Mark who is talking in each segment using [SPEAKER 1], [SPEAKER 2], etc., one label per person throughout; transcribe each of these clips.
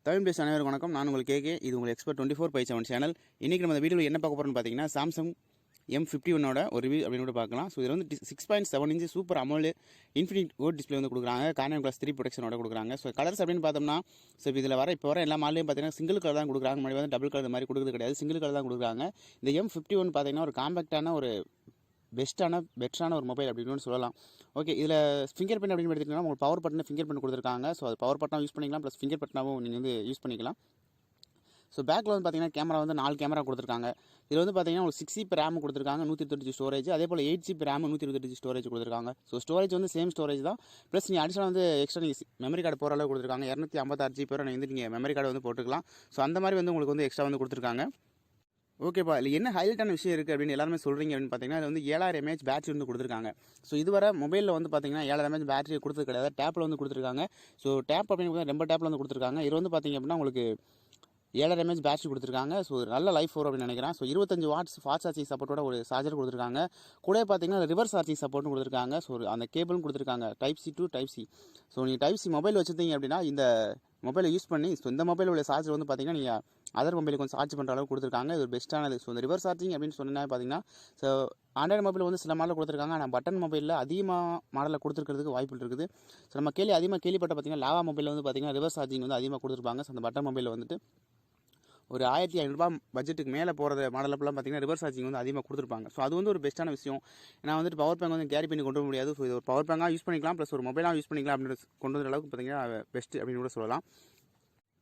[SPEAKER 1] தமிழ் பேச அனைவருக்கும் வணக்கம். நான் உங்களுக்கு கேகே. இது உங்கள் எக்ஸ்பர்ட் 24/7 சேனல். இன்றைக்கி நம்ம இந்த வீடியோவில் என்ன பார்க்க போகிறோம்னு பார்த்தீங்கன்னா, சாம்சங் M51 ஒரு ரிவ்யூ அப்படின்னு பார்க்கலாம். ஸோ இதில் வந்து 6.7 inch super AMOLED infinity O display வந்து கொடுக்குறாங்க. கார்னியம் கிளாஸ் 3 ப்ரொடெக்ஷனோட கொடுக்குறாங்க. ஸோ கலர்ஸ் அப்படின்னு பார்த்தோம்னா, ஸோ இதில் இப்போ வர எல்லா மாடலையும் பார்த்தீங்கன்னா சிங்கிள் கலர் தான் கொடுக்குறாங்க. முன்னாடி வந்து டபுள் கலர் மாதிரி கொடுக்குறது கிடையாது, சிங்கிள் கலர் தான் கொடுக்குறாங்க. இந்த M51 பார்த்தீங்கன்னா ஒரு காம்பேக்டான ஒரு பெஸ்ட்டான ஒரு மொபைல் அப்படின்னு சொல்லலாம். ஓகே, இதில் ஃபிங்கர் பிரிண்ட் அப்படின்னு எடுத்துக்கிட்டீங்கன்னா உங்களுக்கு பவர் பட்டனை ஃபிங்கர் பிரிண்ட் கொடுத்துருக்காங்க. ஸோ அது பவர் பட்டனாக யூஸ் பண்ணிக்கலாம், ப்ளஸ் ஃபிங்கர் பட்டனாகவும் நீங்கள் வந்து யூஸ் பண்ணிக்கலாம். ஸோ பேக்கில் வந்து பார்த்தீங்கன்னா கேமரா வந்து 4 கேமரா கொடுத்துருக்காங்க. இதில் வந்து பார்த்தீங்கன்னா ஒரு 6GB ரேம் கொடுத்துருக்காங்க, 128 ஸ்டோரேஜ். அதே போல் 8GB ரேம் 128 ஸ்டோரேஜ் கொடுத்துருக்காங்க. ஸோ ஸ்டோரேஜ் வந்து சேம் ஸ்டோரேஜ் தான். ப்ளஸ் நீங்கள் அடிஷனல் வந்து எக்ஸ்ட்ரா நீங்கள் மெமரி கார்டு போகிற அளவு கொடுத்துருக்காங்க. 256GB வரை நீங்கள் மெமரி கார்டு வந்து போட்டுக்கலாம். ஸோ அந்த மாதிரி வந்து உங்களுக்கு வந்து எக்ஸ்ட்ரா வந்து கொடுத்துருக்காங்க. ஓகேப்பா, இல்லை என்ன ஹைலைட்டான விஷயம் இருக்குது அப்படின்னு எல்லாருமே சொல்கிறீங்க அப்படின்னு பார்த்தீங்கன்னா, அது வந்து 7000 mAh பேட்டரி வந்து கொடுத்துருக்காங்க. ஸோ இதுவரை மொபைலில் வந்து பார்த்தீங்கன்னா 7000 mAh பேட்டரி கொடுத்தது கிடையாது. டேப்பில் வந்து கொடுத்துருக்காங்க. ஸோ டேப் அப்படின்னு ரொம்ப டேப்பில் வந்து கொடுத்துருக்காங்க. இது வந்து பார்த்தீங்க அப்படின்னா உங்களுக்கு 7000 mAh பேட்டரி கொடுத்துருக்காங்க. ஸோ நல்ல லைஃப் வரும் அப்படின்னு நினைக்கிறேன். ஸோ 25 வாட்ஸ் ஃபாஸ்ட் சார்ஜிங் சப்போர்ட்டோட ஒரு சார்ஜர் கொடுத்துருக்காங்க. கூட பார்த்தீங்கன்னா ரிவர்ஸ் சார்ஜிங் சப்போர்ட்டும் கொடுத்துருக்காங்க. ஸோ அந்த கேபிளும் கொடுத்துருக்காங்க, type C to type C. So நீங்கள் டைப் சி மொபைல் வச்சுருந்தீங்க அப்படின்னா இந்த மொபைலை யூஸ் பண்ணி, ஸோ இந்த மொபைல் உள்ள சார்ஜர் வந்து பார்த்தீங்கன்னா நீங்கள் அதர் மொபைலுக்கு வந்து சார்ஜ் பண்ணுற அளவுக்கு கொடுத்துருக்காங்க. இது ஒரு பெஸ்ட்டானது. ஸோ இந்த ரிவர்ஸ் சார்ஜிங் அப்படின்னு சொன்னா பார்த்தீங்கன்னா, ஸோ ஆண்ட்ராய்டு மொபைல் வந்து சில மாடலில் கொடுத்துருக்காங்க. ஆனால் பட்டன் மொபைலில் அதிகமாக மாடலில் கொடுத்துருக்கிறதுக்கு வாய்ப்பு இருக்குது. ஸோ நம்ம அதிகமாக கேள்விப்பட்ட பார்த்தீங்கன்னா லாவா மொபைலில் வந்து பார்த்தீங்கன்னா ரிவர்ஸ் சார்ஜிங் வந்து அதிகமாக கொடுத்துருப்பாங்க. ஸோ அந்த பட்டன் மொபைலில் வந்துட்டு ஒரு 1500 பட்ஜெட்டுக்கு மேலே போகிற மாடலப்பெல்லாம் பார்த்தீங்கன்னா ரிவர்ஸ் சார்ஜிங் வந்து அதிகமாக கொடுத்துருப்பாங்க. ஸோ அது வந்து ஒரு பெஸ்ட்டான விஷயம். நான் வந்துட்டு பவர் பேங்க் வந்து கேரி பண்ணி கொண்டு வர முடியாது. ஸோ இது ஒரு பவர் பேங்காக யூஸ் பண்ணிக்கலாம், ப்ளஸ் ஒரு மொபைலாக யூஸ் பண்ணிக்கலாம் அப்படின்னு கொண்டு வர அளவுக்கு பார்த்தீங்கன்னா பெஸ்ட் அப்படின்னு கூட சொல்லலாம்.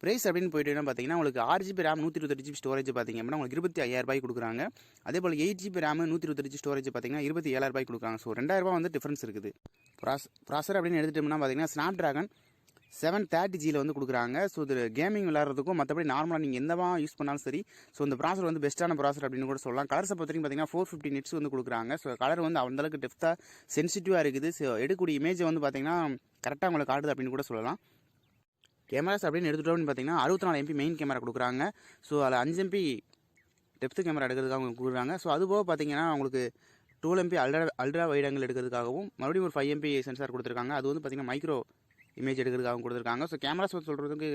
[SPEAKER 1] ப்ரைஸ் அப்படின்னு போயிட்டீங்கன்னா பார்த்தீங்கன்னா உங்களுக்கு 6GB ரேம் 128GB ஸ்டோரேஜ் பார்த்தீங்க அப்படின்னா உங்களுக்கு 25,000 கொடுக்குறாங்க. அதே போல் 8GB ரேம் 128 ஸ்டோரேஜ் பார்த்தீங்கன்னா 27,000 கொடுக்குறாங்க. ஸோ 2000 வந்து டிஃப்ரென்ஸ் இருக்குது. ப்ராசர் அப்படின்னு எடுத்துட்டோம்னா பார்த்தீங்கன்னா ஸ்னாப்ட்ராகன் 730Gயில் வந்து கொடுக்குறாங்க. ஸோ இது கேமிங் விளையாடுறதுக்கும் மற்றபடி நார்மலாக நீங்கள் எந்தவா யூஸ் பண்ணாலும் சரி. ஸோ இந்த ப்ராசர் வந்து பெஸ்ட்டான ப்ராசர் அப்படின்னு கூட சொல்லலாம். கலர்ஸை பொறுத்த வரைக்கும் பார்த்தீங்கன்னா 450 nits வந்து கொடுக்குறாங்க. ஸோ கலர் வந்து அந்தளவுக்கு டெப்த்தாக சென்சிட்டிவாக இருக்குது. ஸோ எடுக்கக்கூடிய இமேஜ் வந்து பார்த்தீங்கன்னா கரெக்டாக உங்களுக்கு காட்டுது அப்படின்னு கூட சொல்லலாம். கேமராஸ் அப்படின்னு எடுத்துட்டோம் அப்படின்னு பார்த்தீங்கன்னா 64 MP மெயின் கேமரா கொடுக்குறாங்க. ஸோ அதில் 5 MP டெப்த் கேமரா எடுக்கிறதுக்காக அவங்க கொடுக்குறாங்க. ஸோ அதுபோக பார்த்தீங்கன்னா உங்களுக்கு 12 MP அல்ட்ரா வைட் ஆங்கிள் எடுக்கிறதுக்காகவும் மறுபடியும் ஒரு 5 MP சென்சார் கொடுத்துருக்காங்க. அது வந்து பார்த்தீங்கன்னா மைக்ரோ இமேஜ் எடுக்கிறதுக்காக கொடுத்துருக்காங்க. ஸோ கேமராஸ் சொல்கிறதுக்கு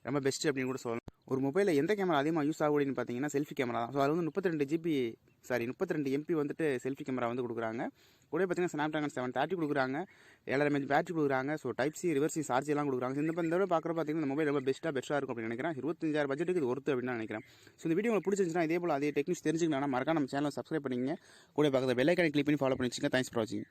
[SPEAKER 1] ரொம்ப பெஸ்ட் அப்படின்னு கூட சொல்லலாம். ஒரு மொபைலில் எந்த கேமரா அதிகமாக யூஸ் ஆகும் அப்படின்னு பார்த்தீங்கன்னா செல்ஃபி கேமரா தான். ஸோ அது வந்து 32 MP வந்துட்டு செல்ஃபி கேமரா வந்து கொடுக்குறாங்க. கூட பார்த்தீங்கன்னா ஸ்னாப்ட்ராகன் 730 கொடுக்குறாங்க, 7000 mAh பேட்டரி கொடுக்குறாங்க. So type C reverse charge எல்லாம் கொடுக்குறாங்க. இந்த தடவை பார்க்குற பார்த்தீங்கன்னா இந்த மொபைல் ரொம்ப பெஸ்ட்டாக இருக்கும் அப்படின்னு நினைக்கிறேன். 25,000 பட்ஜெட்டுக்கு இது ஒர்த்து அப்படின்னு நினைக்கிறேன். ஸோ இந்த வீடியோ உங்களுக்கு பிடிச்சிருந்துச்சுன்னா இதே போல் அதே டெக்னிக்ஸ் தெரிஞ்சுக்கலாம் மறக்காம நம்ம சேனலை சப்ஸ்கிரைப் பண்ணிங்க. கூட பக்கத்தில் பெல் ஐக்கானை கிளிக் பண்ணி ஃபாலோ பண்ணி வச்சுங்க. தேங்க்ஸ் ஃபார் வாட்சிங்.